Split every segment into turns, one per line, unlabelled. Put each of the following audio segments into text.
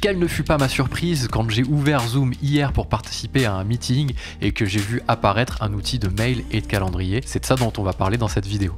Quelle ne fut pas ma surprise quand j'ai ouvert Zoom hier pour participer à un meeting et que j'ai vu apparaître un outil de mail et de calendrier. C'est de ça dont on va parler dans cette vidéo.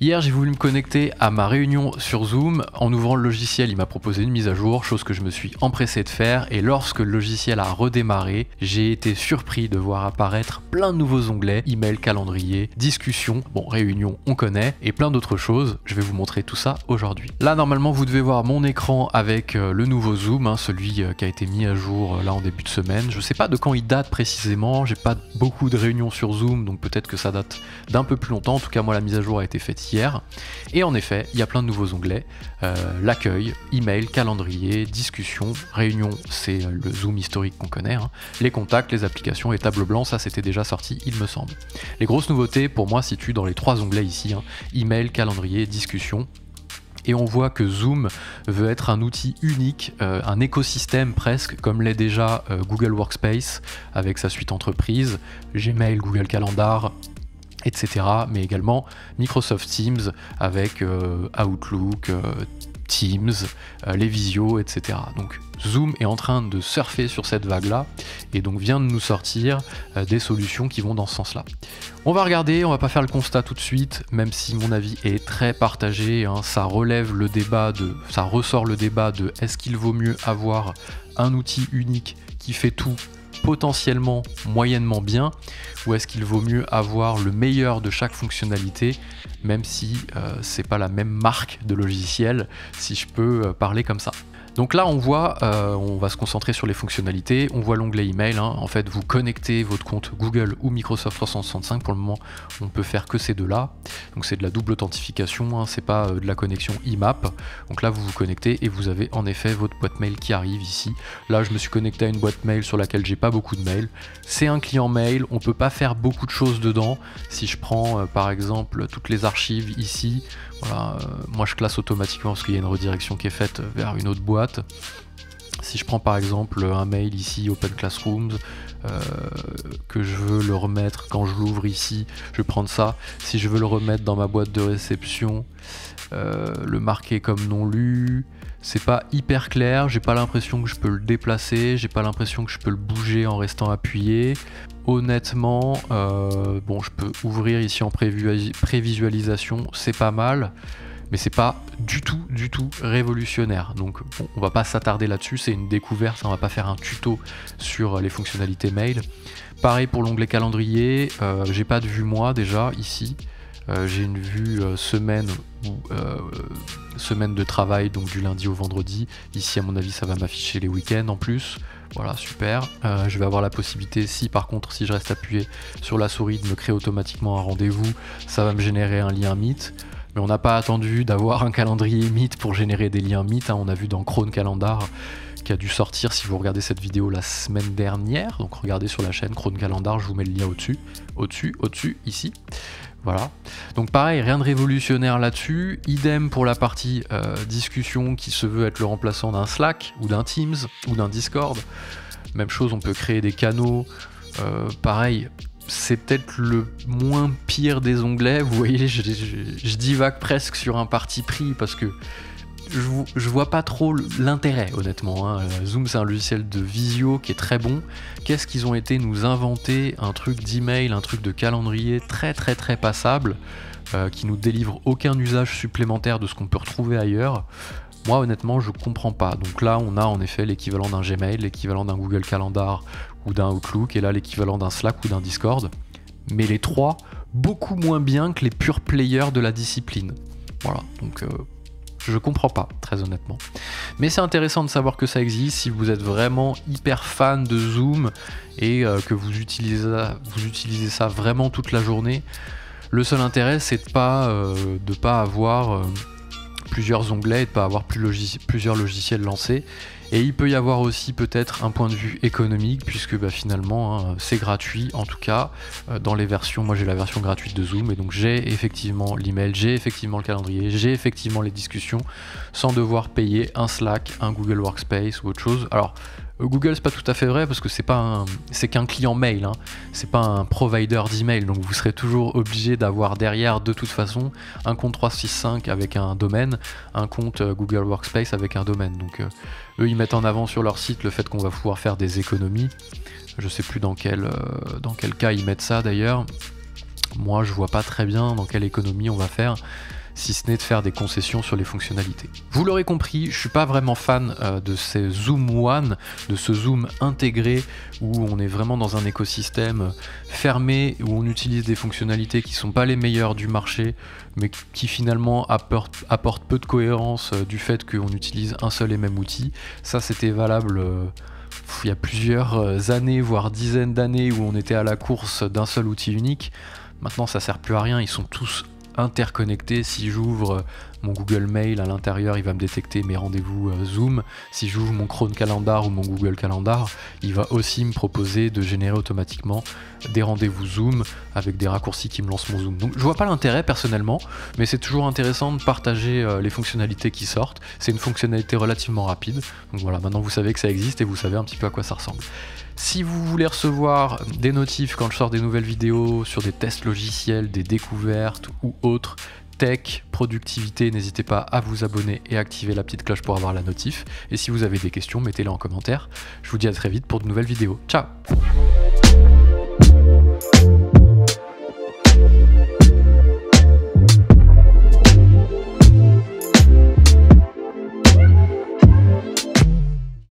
Hier, j'ai voulu me connecter à ma réunion sur Zoom. En ouvrant le logiciel, il m'a proposé une mise à jour, chose que je me suis empressé de faire. Et lorsque le logiciel a redémarré, j'ai été surpris de voir apparaître plein de nouveaux onglets, email, calendrier, discussion, bon, réunion, on connaît, et plein d'autres choses. Je vais vous montrer tout ça aujourd'hui. Là, normalement, vous devez voir mon écran avec le nouveau Zoom, celui qui a été mis à jour là en début de semaine. Je sais pas de quand il date précisément, j'ai pas beaucoup de réunions sur Zoom, donc peut-être que ça date d'un peu plus longtemps. En tout cas, moi, la mise à jour a été faite hier. Et en effet, il y a plein de nouveaux onglets. L'accueil, email, calendrier, discussion, réunion, c'est le Zoom historique qu'on connaît. Les contacts, les applications et table blanc, ça c'était déjà sorti, il me semble. Les grosses nouveautés, pour moi, situent dans les trois onglets ici. Email, calendrier, discussion. Et on voit que Zoom veut être un outil unique, un écosystème presque, comme l'est déjà Google Workspace avec sa suite entreprise, Gmail, Google Calendar, etc. Mais également Microsoft Teams avec Outlook, Teams, les visios, etc. Donc Zoom est en train de surfer sur cette vague-là et donc vient de nous sortir des solutions qui vont dans ce sens-là. On va regarder, on va pas faire le constat tout de suite, même si mon avis est très partagé. Ça relève le débat ça ressort le débat de est-ce qu'il vaut mieux avoir un outil unique qui fait tout potentiellement moyennement bien, ou est-ce qu'il vaut mieux avoir le meilleur de chaque fonctionnalité, même si c'est pas la même marque de logiciel, si je peux parler comme ça. Donc là on voit, on va se concentrer sur les fonctionnalités, on voit l'onglet email, en fait vous connectez votre compte Google ou Microsoft 365, pour le moment on ne peut faire que ces deux-là, donc c'est de la double authentification, c'est pas de la connexion IMAP, donc là vous vous connectez et vous avez en effet votre boîte mail qui arrive ici. Là je me suis connecté à une boîte mail sur laquelle j'ai pas beaucoup de mails, c'est un client mail, on peut pas faire beaucoup de choses dedans. Si je prends par exemple toutes les archives ici, voilà, moi je classe automatiquement parce qu'il y a une redirection qui est faite vers une autre boîte. Si je prends par exemple un mail ici, Open Classrooms, que je veux le remettre, quand je l'ouvre ici, je vais prendre ça. Si je veux le remettre dans ma boîte de réception, le marquer comme non lu, c'est pas hyper clair, j'ai pas l'impression que je peux le déplacer, j'ai pas l'impression que je peux le bouger en restant appuyé. Honnêtement, bon, je peux ouvrir ici en prévisualisation, c'est pas mal, mais c'est pas du tout révolutionnaire. Donc bon, on va pas s'attarder là-dessus, c'est une découverte, on va pas faire un tuto sur les fonctionnalités mail. Pareil pour l'onglet calendrier, j'ai pas de vue moi déjà ici. J'ai une vue semaine de travail, donc du lundi au vendredi. Ici à mon avis ça va m'afficher les week-ends en plus. Voilà, super. Je vais avoir la possibilité, si je reste appuyé sur la souris, de me créer automatiquement un rendez-vous. Ça va me générer un lien Meet. Mais on n'a pas attendu d'avoir un calendrier Meet pour générer des liens Meet. On a vu dans Chrome Calendar qui a dû sortir si vous regardez cette vidéo la semaine dernière. Donc regardez sur la chaîne Chrome Calendar, je vous mets le lien au-dessus, ici. Voilà, donc pareil, rien de révolutionnaire là-dessus. Idem pour la partie discussion qui se veut être le remplaçant d'un Slack ou d'un Teams ou d'un Discord. Même chose, on peut créer des canaux. Pareil, c'est peut-être le moins pire des onglets. Vous voyez, je divague presque sur un parti pris parce que je vois pas trop l'intérêt, honnêtement. Zoom, c'est un logiciel de visio qui est très bon. Qu'est-ce qu'ils ont été nous inventer un truc d'email, un truc de calendrier très passable, qui nous délivre aucun usage supplémentaire de ce qu'on peut retrouver ailleurs. Moi, honnêtement, je comprends pas. Donc là, on a en effet l'équivalent d'un Gmail, l'équivalent d'un Google Calendar ou d'un Outlook, et là, l'équivalent d'un Slack ou d'un Discord. Mais les trois, beaucoup moins bien que les pure players de la discipline. Voilà, donc... je comprends pas, très honnêtement. Mais c'est intéressant de savoir que ça existe si vous êtes vraiment hyper fan de Zoom et que vous utilisez ça vraiment toute la journée. Le seul intérêt, c'est de pas avoir plusieurs onglets et de pas avoir plusieurs logiciels lancés. Et il peut y avoir aussi peut-être un point de vue économique, puisque finalement c'est gratuit, en tout cas dans les versions. Moi j'ai la version gratuite de Zoom, et donc j'ai effectivement l'email, j'ai effectivement le calendrier, j'ai effectivement les discussions, sans devoir payer un Slack, un Google Workspace ou autre chose. Alors Google, c'est pas tout à fait vrai parce que c'est qu'un client mail, hein. C'est pas un provider d'email, donc vous serez toujours obligé d'avoir derrière de toute façon un compte 365 avec un domaine, un compte Google Workspace avec un domaine. Donc eux ils mettent en avant sur leur site le fait qu'on va pouvoir faire des économies. Je sais plus dans quel cas ils mettent ça d'ailleurs. Moi je vois pas très bien dans quelle économie on va faire, si ce n'est de faire des concessions sur les fonctionnalités. Vous l'aurez compris, je suis pas vraiment fan de ces Zoom One, de ce Zoom intégré où on est vraiment dans un écosystème fermé, où on utilise des fonctionnalités qui sont pas les meilleures du marché, mais qui finalement apportent peu de cohérence du fait qu'on utilise un seul et même outil. Ça c'était valable il y a plusieurs années, voire dizaines d'années où on était à la course d'un seul outil unique. Maintenant ça sert plus à rien, ils sont tous interconnectés. Si j'ouvre mon Google Mail à l'intérieur, il va me détecter mes rendez-vous Zoom. Si j'ouvre mon Chrome Calendar ou mon Google Calendar, il va aussi me proposer de générer automatiquement des rendez-vous Zoom avec des raccourcis qui me lancent mon Zoom. Donc je vois pas l'intérêt personnellement, mais c'est toujours intéressant de partager les fonctionnalités qui sortent. C'est une fonctionnalité relativement rapide. Donc voilà, maintenant vous savez que ça existe et vous savez un petit peu à quoi ça ressemble. Si vous voulez recevoir des notifs quand je sors des nouvelles vidéos sur des tests logiciels, des découvertes ou autres, tech, productivité, n'hésitez pas à vous abonner et activer la petite cloche pour avoir la notif. Et si vous avez des questions, mettez-les en commentaire. Je vous dis à très vite pour de nouvelles vidéos. Ciao!